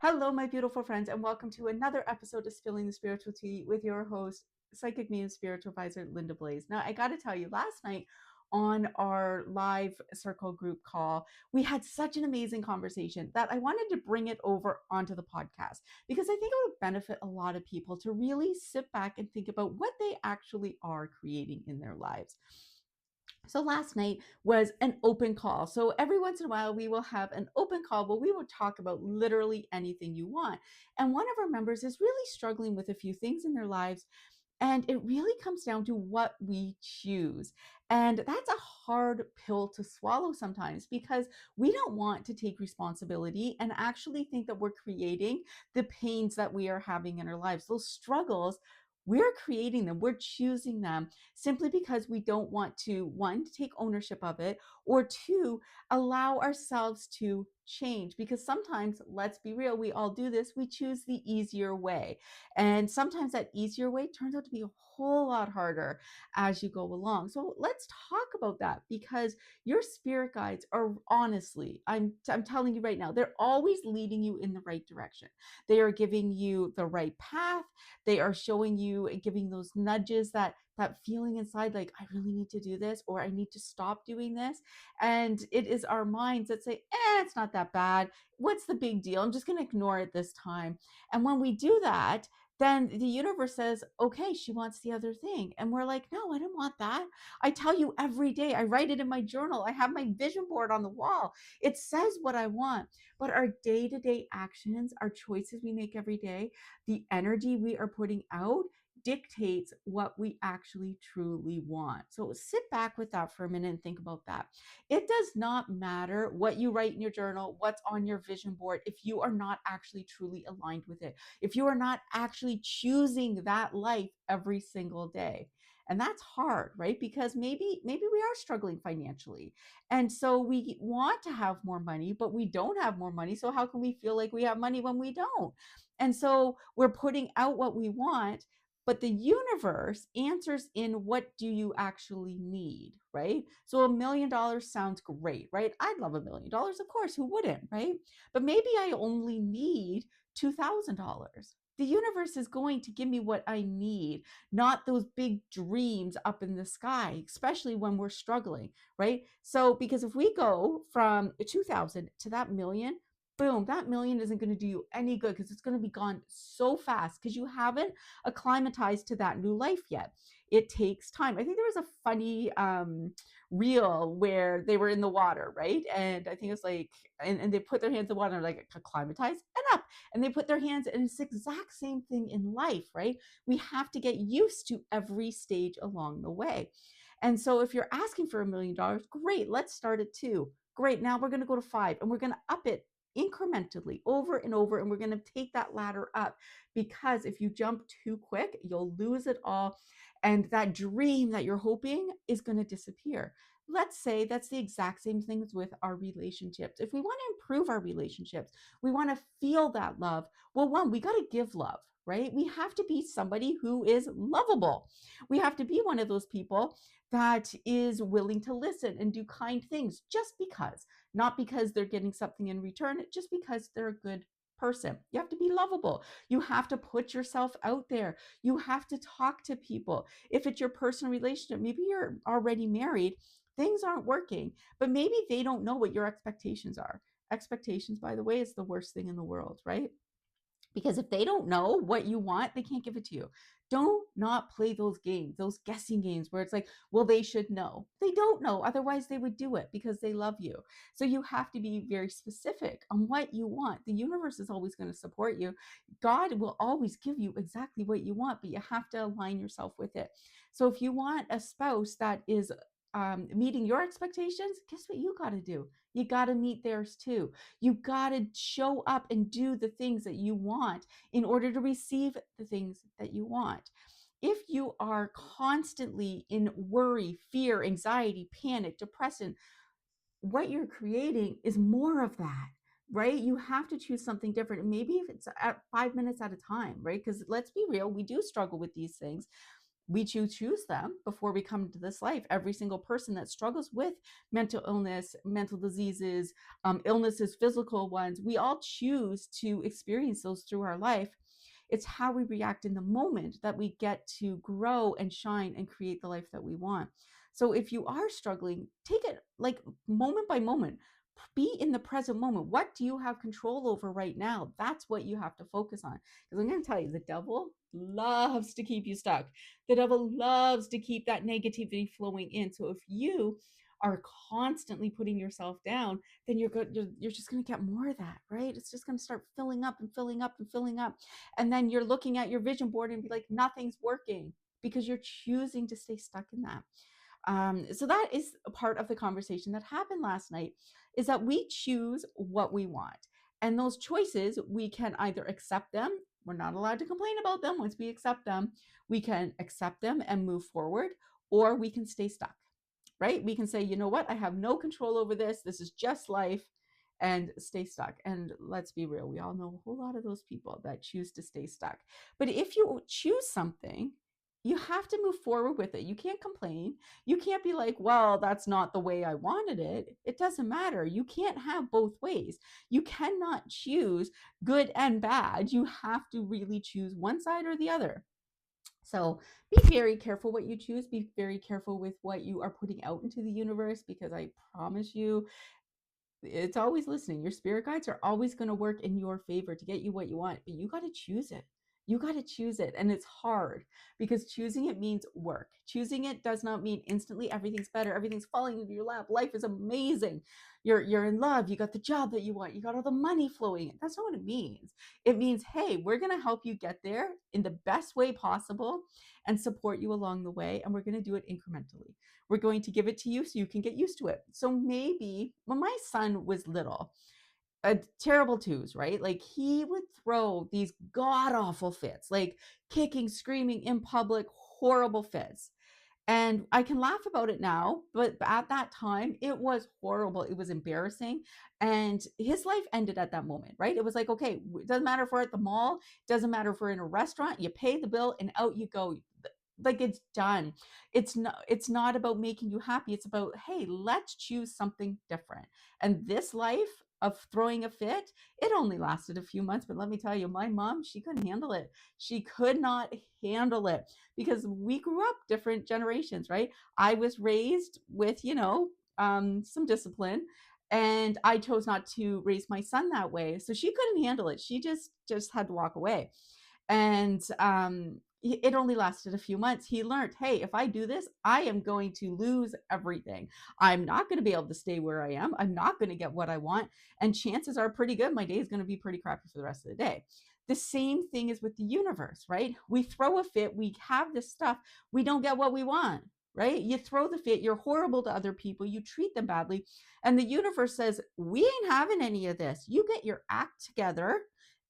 Hello, my beautiful friends, and welcome to another episode of Spilling the Spiritual Tea with your host, psychic medium spiritual advisor Linda Blaze. Now, I got to tell you, last night on our live circle group call, we had such an amazing conversation that I wanted to bring it over onto the podcast because I think it would benefit a lot of people to really sit back and think about what they actually are creating in their lives. So last night was an open call. So every once in a while, we will have an open call where we will talk about literally anything you want. And one of our members is really struggling with a few things in their lives. And it really comes down to what we choose. And that's a hard pill to swallow sometimes because we don't want to take responsibility and actually think that we're creating the pains that we are having in our lives. Those struggles, we're creating them, we're choosing them simply because we don't want to, one, take ownership of it, or two, allow ourselves to change. Because sometimes, let's be real, we all do this, we choose the easier way. And sometimes that easier way turns out to be a whole lot harder as you go along. So let's talk about that because your spirit guides are honestly, I'm telling you right now, they're always leading you in the right direction. They are giving you the right path. They are showing you, giving those nudges, that feeling inside like I really need to do this or I need to stop doing this. And it is our minds that say, it's not that bad. What's the big deal? I'm just going to ignore it this time. And when we do that, then the universe says, okay, she wants the other thing. And we're like, no, I don't want that. I tell you every day, I write it in my journal. I have my vision board on the wall. It says what I want. But our day-to-day actions, our choices we make every day, the energy we are putting out dictates what we actually truly want. So sit back with that for a minute and think about that. It does not matter what you write in your journal, what's on your vision board, if you are not actually truly aligned with it, if you are not actually choosing that life every single day. And that's hard, right? Because maybe we are struggling financially. And so we want to have more money, but we don't have more money. So how can we feel like we have money when we don't? And so we're putting out what we want, but the universe answers in what do you actually need, right? So $1 million sounds great, right? I'd love $1 million, of course, who wouldn't, right? But maybe I only need $2,000. The universe is going to give me what I need, not those big dreams up in the sky, especially when we're struggling, right? So because if we go from 2,000 to that million, boom, that million isn't going to do you any good because it's going to be gone so fast because you haven't acclimatized to that new life yet. It takes time. I think there was a funny reel where they were in the water, right? And I think it's like, and they put their hands in the water and like acclimatize and up. And they put their hands, and it's the exact same thing in life, right? We have to get used to every stage along the way. And so if you're asking for $1 million, great, let's start at two. Great, now we're going to go to five and we're going to up it incrementally over and over, and we're going to take that ladder up, because if you jump too quick, you'll lose it all, and that dream that you're hoping is going to disappear. Let's say that's the exact same things with our relationships. If we want to improve our relationships, we want to feel that love, well, one, we got to give love, right? We have to be somebody who is lovable. We have to be one of those people that is willing to listen and do kind things just because, not because they're getting something in return, just because they're a good person. You have to be lovable. You have to put yourself out there. You have to talk to people. If it's your personal relationship, maybe you're already married, things aren't working, but maybe they don't know what your expectations are. Expectations, by the way, is the worst thing in the world, right? Because if they don't know what you want, they can't give it to you. Don't not play those games, those guessing games where it's like, well, they should know. They don't know. Otherwise, they would do it because they love you. So you have to be very specific on what you want. The universe is always going to support you. God will always give you exactly what you want, but you have to align yourself with it. So if you want a spouse that is meeting your expectations, guess what you got to do? You got to meet theirs too. You got to show up and do the things that you want in order to receive the things that you want. If you are constantly in worry, fear, anxiety, panic, depression, what you're creating is more of that, right? You have to choose something different. And maybe if it's at 5 minutes at a time, right? Because let's be real, we do struggle with these things. we choose them before we come to this life. Every single person that struggles with mental illness, mental diseases, illnesses, physical ones, we all choose to experience those through our life. It's how we react in the moment that we get to grow and shine and create the life that we want. So if you are struggling, take it like moment by moment. Be in the present moment. What do you have control over right now? That's what you have to focus on. Because I'm going to tell you, the devil loves to keep you stuck. The devil loves to keep that negativity flowing in. So if you are constantly putting yourself down, then you're just going to get more of that, right? It's just going to start filling up and filling up and filling up. And then you're looking at your vision board and be like, nothing's working, because you're choosing to stay stuck in that. So that is a part of the conversation that happened last night, is that we choose what we want. And those choices, we can either accept them. We're not allowed to complain about them. Once we accept them, we can accept them and move forward, or we can stay stuck, right? We can say, you know what? I have no control over this. This is just life, and stay stuck. And let's be real, we all know a whole lot of those people that choose to stay stuck. But if you choose something, you have to move forward with it. You can't complain. You can't be like, well, that's not the way I wanted it. It doesn't matter. You can't have both ways. You cannot choose good and bad. You have to really choose one side or the other. So be very careful what you choose. Be very careful with what you are putting out into the universe, because I promise you, it's always listening. Your spirit guides are always going to work in your favor to get you what you want, but you got to choose it. You got to choose it. And it's hard, because choosing it means work. Choosing it does not mean instantly everything's better, everything's falling into your lap, life is amazing, you're in love, you got the job that you want, you got all the money flowing. That's not what it means. It means, hey, we're going to help you get there in the best way possible and support you along the way, and we're going to do it incrementally. We're going to give it to you so you can get used to it. So maybe when my son was little, terrible twos, right? Like, he would throw these god awful fits, like kicking, screaming in public, horrible fits. And I can laugh about it now, but at that time, it was horrible. It was embarrassing. And his life ended at that moment, right? It was like, okay, it doesn't matter if we're at the mall, it doesn't matter if we're in a restaurant, you pay the bill and out you go. Like, it's done. It's not about making you happy. It's about, hey, let's choose something different. And this life of throwing a fit, it only lasted a few months, but let me tell you, my mom, she couldn't handle it. She could not handle it, because we grew up different generations, right? I was raised with, some discipline, and I chose not to raise my son that way. So she couldn't handle it. She just had to walk away. And it only lasted a few months. He learned, hey, if I do this, I am going to lose everything. I'm not going to be able to stay where I am. I'm not going to get what I want. And chances are pretty good my day is going to be pretty crappy for the rest of the day. The same thing is with the universe, right? We throw a fit, we have this stuff, we don't get what we want, right? You throw the fit, you're horrible to other people, you treat them badly, and the universe says, we ain't having any of this. You get your act together,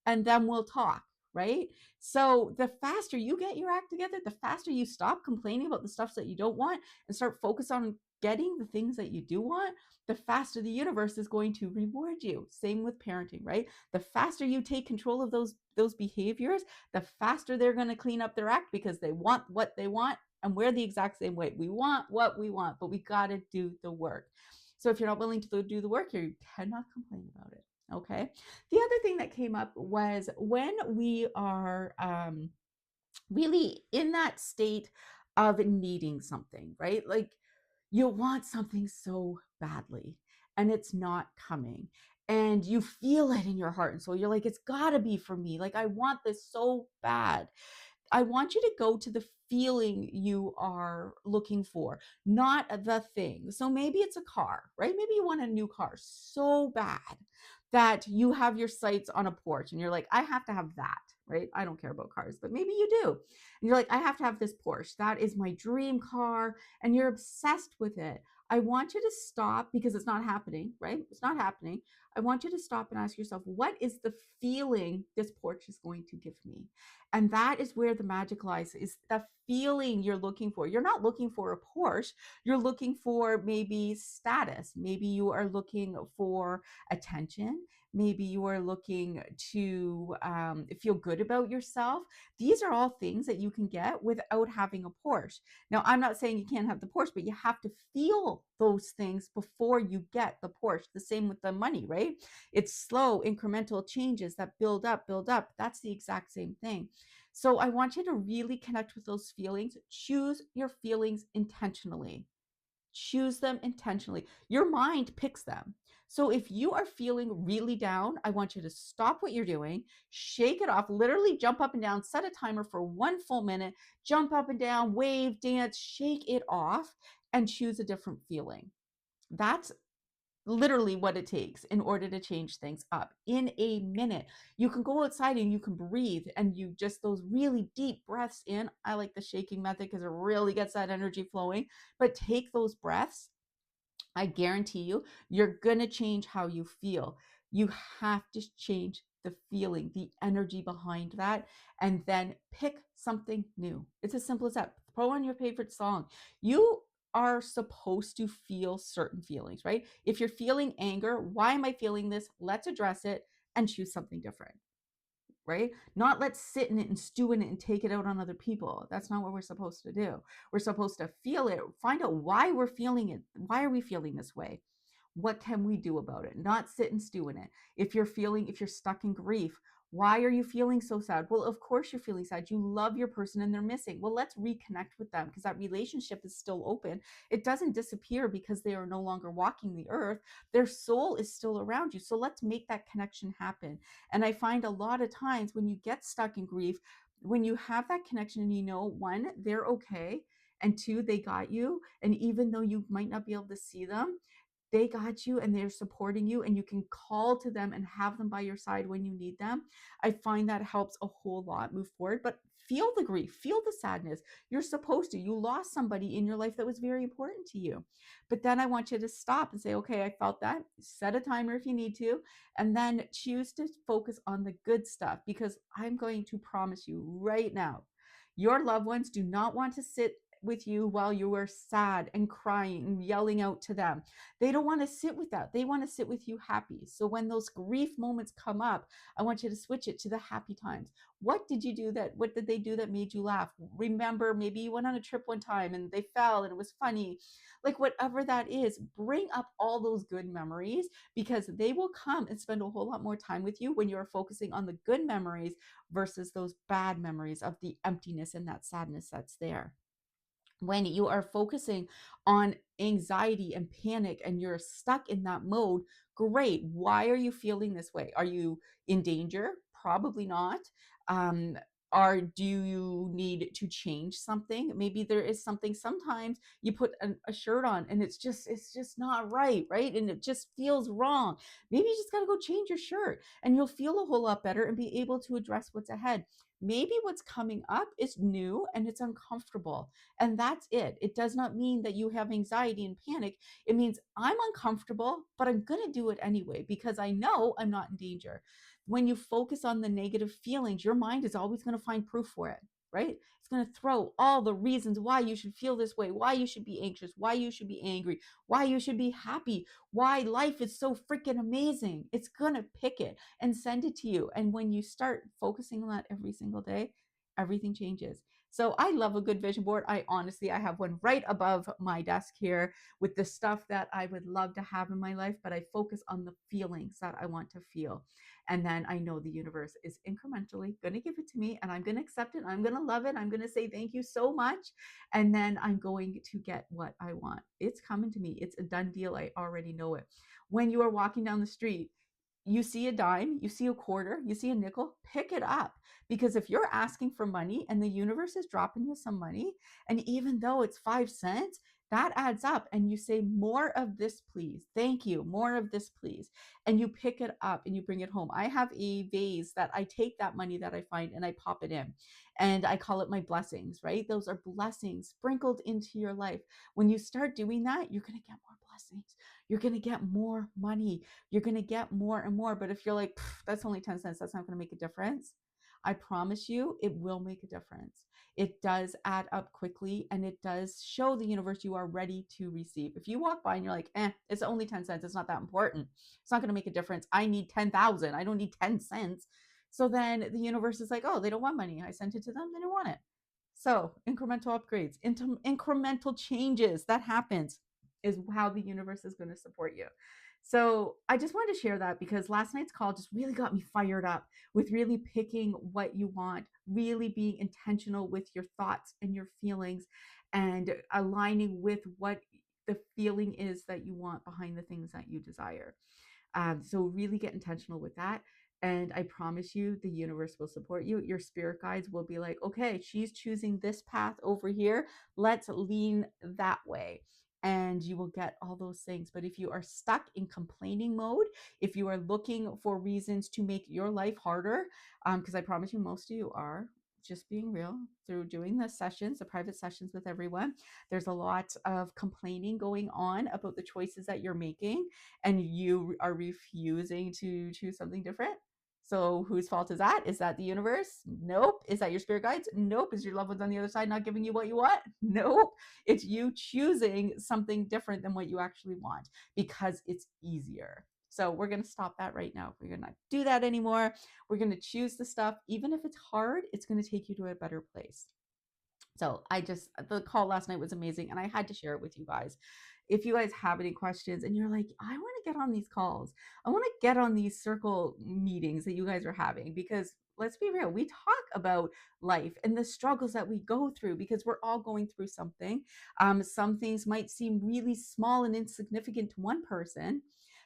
and then we'll talk, right? So the faster you get your act together, the faster you stop complaining about the stuff that you don't want and start focus on getting the things that you do want, the faster the universe is going to reward you. Same with parenting, right? The faster you take control of those behaviors, the faster they're going to clean up their act, because they want what they want, and we're the exact same way. We want what we want, but we got to do the work. So if you're not willing to do the work, you cannot complain about it. Okay. The other thing that came up was when we are really in that state of needing something, right? Like, you want something so badly and it's not coming, and you feel it in your heart and soul. You're like, it's got to be for me. Like, I want this so bad. I want you to go to the feeling you are looking for, not the thing. So maybe it's a car, right? Maybe you want a new car so bad that you have your sights on a Porsche and you're like, I have to have that, right? I don't care about cars, but maybe you do. And you're like, I have to have this Porsche. That is my dream car. And you're obsessed with it. I want you to stop because it's not happening, right? It's not happening. I want you to stop and ask yourself, what is the feeling this porch is going to give me? And that is where the magic lies, is the feeling you're looking for. You're not looking for a Porsche. You're looking for maybe status. Maybe you are looking for attention. Maybe you are looking to feel good about yourself. These are all things that you can get without having a Porsche. Now, I'm not saying you can't have the Porsche, but you have to feel those things before you get the Porsche. The same with the money, right? It's slow, incremental changes that build up, build up. That's the exact same thing. So I want you to really connect with those feelings. Choose your feelings intentionally. Choose them intentionally. Your mind picks them. So if you are feeling really down, I want you to stop what you're doing, shake it off, literally jump up and down, set a timer for 1 full minute, jump up and down, wave, dance, shake it off, and choose a different feeling. That's literally what it takes in order to change things up in a minute. You can go outside and you can breathe, and you just, those really deep breaths in. I like the shaking method because it really gets that energy flowing. But take those breaths. I guarantee you, you're going to change how you feel. You have to change the feeling, the energy behind that, and then pick something new. It's as simple as that. Throw on your favorite song. You are supposed to feel certain feelings, right? If you're feeling anger, why am I feeling this? Let's address it and choose something different, right? Not let's sit in it and stew in it and take it out on other people. That's not what we're supposed to do. We're supposed to feel it, find out why we're feeling it. Why are we feeling this way? What can we do about it? Not sit and stew in it. If you're stuck in grief, why are you feeling so sad? Well, of course you're feeling sad. You love your person and they're missing. Well, let's reconnect with them because that relationship is still open. It doesn't disappear because they are no longer walking the earth. Their soul is still around you. So let's make that connection happen. And I find a lot of times when you get stuck in grief, when you have that connection and you know, one, they're okay, and two, they got you. And even though you might not be able to see them, they got you and they're supporting you, and you can call to them and have them by your side when you need them. I find that helps a whole lot move forward. But feel the grief, feel the sadness. You're supposed to. You lost somebody in your life that was very important to you. But then I want you to stop and say, okay, I felt that. Set a timer if you need to, and then choose to focus on the good stuff, because I'm going to promise you right now, your loved ones do not want to sit with you while you are sad and crying and yelling out to them. They don't want to sit with that. They want to sit with you happy. So when those grief moments come up, I want you to switch it to the happy times. What did they do that made you laugh? Remember, maybe you went on a trip one time and they fell and it was funny. Like whatever that is, bring up all those good memories, because they will come and spend a whole lot more time with you when you're focusing on the good memories versus those bad memories of the emptiness and that sadness that's there. When you are focusing on anxiety and panic and you're stuck in that mode, great. Why are you feeling this way? Are you in danger? Probably not. Um, do you need to change something? Maybe there is something. Sometimes you put a shirt on and it's just not right, right? And it just feels wrong. Maybe you just got to go change your shirt and you'll feel a whole lot better and be able to address what's ahead. Maybe what's coming up is new and it's uncomfortable, and that's it. It does not mean that you have anxiety and panic. It means I'm uncomfortable, but I'm going to do it anyway because I know I'm not in danger. When you focus on the negative feelings, your mind is always going to find proof for it, right? It's going to throw all the reasons why you should feel this way, why you should be anxious, why you should be angry, why you should be happy, why life is so freaking amazing. It's going to pick it and send it to you. And when you start focusing on that every single day, everything changes. So I love a good vision board. I have one right above my desk here with the stuff that I would love to have in my life, but I focus on the feelings that I want to feel. And then I know the universe is incrementally going to give it to me and I'm going to accept it. I'm going to love it. I'm going to say thank you so much. And then I'm going to get what I want. It's coming to me. It's a done deal. I already know it. When you are walking down the street, you see a dime, you see a quarter, you see a nickel, pick it up. Because if you're asking for money and the universe is dropping you some money, and even though it's 5 cents, that adds up. And you say, more of this, please. Thank you. More of this, please. And you pick it up and you bring it home. I have a vase that I take that money that I find and I pop it in. And I call it my blessings, right? Those are blessings sprinkled into your life. When you start doing that, you're going to get more blessings. You're going to get more money. You're going to get more and more. But if you're like, that's only 10 cents, that's not going to make a difference. I promise you, it will make a difference. It does add up quickly, and it does show the universe you are ready to receive. If you walk by and you're like, it's only 10 cents, it's not that important, it's not going to make a difference. I need 10,000. I don't need 10 cents. So then the universe is like, oh, they don't want money. I sent it to them, they don't want it. So incremental upgrades, into incremental changes that happens is how the universe is going to support you. So I just wanted to share that because last night's call just really got me fired up with really picking what you want, really being intentional with your thoughts and your feelings, and aligning with what the feeling is that you want behind the things that you desire. So really get intentional with that. And I promise you, the universe will support you. Your spirit guides will be like, okay, she's choosing this path over here. Let's lean that way. And you will get all those things. But if you are stuck in complaining mode, if you are looking for reasons to make your life harder, because I promise you, most of you are, just being real, through doing the sessions, the private sessions with everyone, there's a lot of complaining going on about the choices that you're making, and you are refusing to choose something different. So whose fault is that? Is that the universe? Nope. Is that your spirit guides? Nope. Is your loved ones on the other side not giving you what you want? Nope. It's you choosing something different than what you actually want because it's easier. So we're going to stop that right now. We're going to not do that anymore. We're going to choose the stuff. Even if it's hard, it's going to take you to a better place. So the call last night was amazing and I had to share it with you guys. If you guys have any questions and you're like, I want to get on these calls, I want to get on these circle meetings that you guys are having, because let's be real, we talk about life and the struggles that we go through because we're all going through something. Some things might seem really small and insignificant to one person,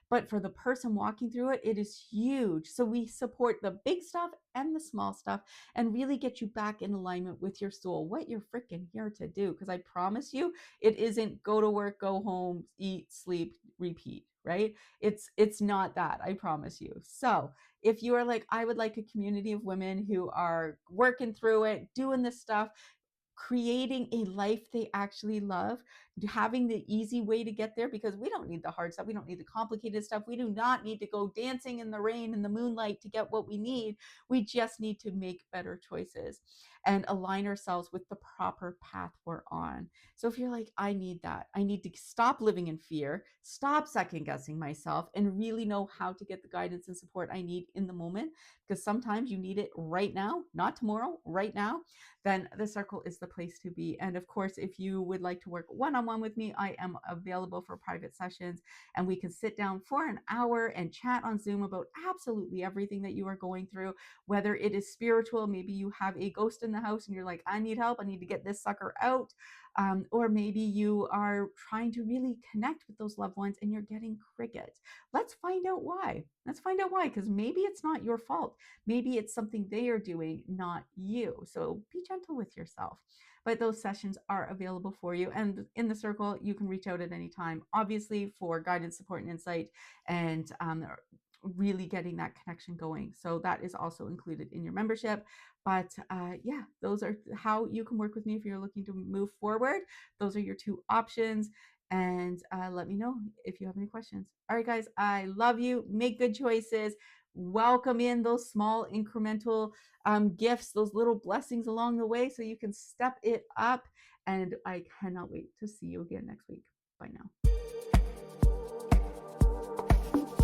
but for the person walking through it, it is huge. So we support the big stuff and the small stuff and really get you back in alignment with your soul, what you're freaking here to do. Because I promise you, it isn't go to work, go home, eat, sleep, repeat, right? It's not that, I promise you. So if you are like, I would like a community of women who are working through it, doing this stuff, creating a life they actually love, having the easy way to get there, because we don't need the hard stuff. We don't need the complicated stuff. We do not need to go dancing in the rain and the moonlight to get what we need. We just need to make better choices and align ourselves with the proper path we're on. So if you're like, I need that, I need to stop living in fear, stop second guessing myself, and really know how to get the guidance and support I need in the moment, because sometimes you need it right now, not tomorrow, right now, then the circle is the place to be. And of course, if you would like to work one-on-one with me, I am available for private sessions, and we can sit down for an hour and chat on Zoom about absolutely everything that you are going through, whether it is spiritual, maybe you have a ghost in the house and you're like, I need help, I need to get this sucker out. Or maybe you are trying to really connect with those loved ones and you're getting crickets. Let's find out why. Let's find out why, because maybe it's not your fault. Maybe it's something they are doing, not you. So be gentle with yourself. But those sessions are available for you. And in the circle, you can reach out at any time, obviously, for guidance, support, and insight, and really getting that connection going. So that is also included in your membership. But yeah, those are how you can work with me if you're looking to move forward. Those are your two options. And let me know if you have any questions. All right, guys, I love you. Make good choices. Welcome in those small incremental gifts, those little blessings along the way so you can step it up. And I cannot wait to see you again next week. Bye now.